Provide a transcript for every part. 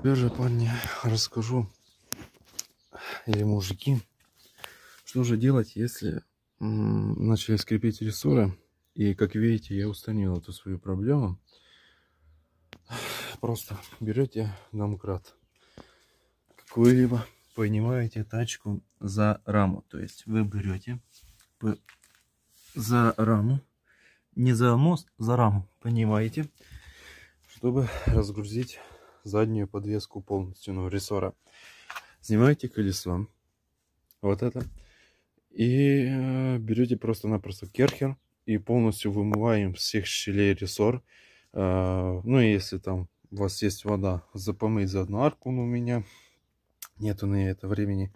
Теперь же, парни, расскажу, или мужики, что же делать, если начали скрипеть рессоры. И, как видите, я устранил эту свою проблему. Просто берете домкрат какой-либо, поднимаете тачку за раму. То есть вы берете за раму, не за мост, за раму, понимаете, чтобы разгрузить заднюю подвеску полностью, ну, рессора. Снимаете колесо, вот это, и берете просто-напросто керхер и полностью вымываем всех щелей рессор. Ну, если там у вас есть вода, помыть заодно арку, но у меня нету на это времени.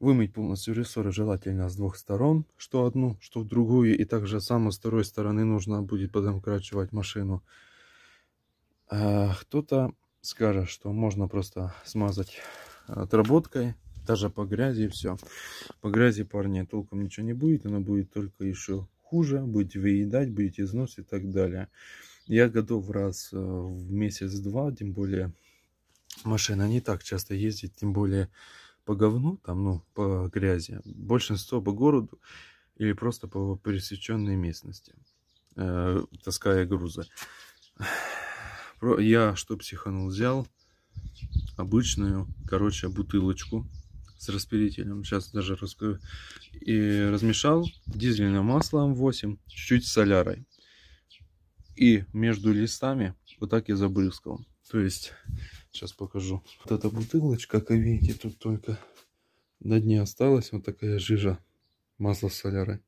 Вымыть полностью рессоры желательно с двух сторон, что одну, что другую, и также само с второй стороны нужно будет подомкрачивать машину. Кто-то скажет, что можно просто смазать отработкой, даже по грязи, и все. По грязи, парни, толком ничего не будет, она будет только еще хуже, будете выедать, будете износ и так далее. Я готов раз в месяц-два, тем более машина не так часто ездит, тем более по говну, там, ну, по грязи. Большинство по городу или просто по пересеченной местности, таская грузы. Я, что психанул, взял обычную, короче, бутылочку с распылителем. Сейчас даже расскажу. И размешал дизельное масло М8, чуть-чуть солярой. И между листами вот так я забрызгал. То есть, сейчас покажу. Вот эта бутылочка, как видите, тут только на дне осталась вот такая жижа масла с солярой.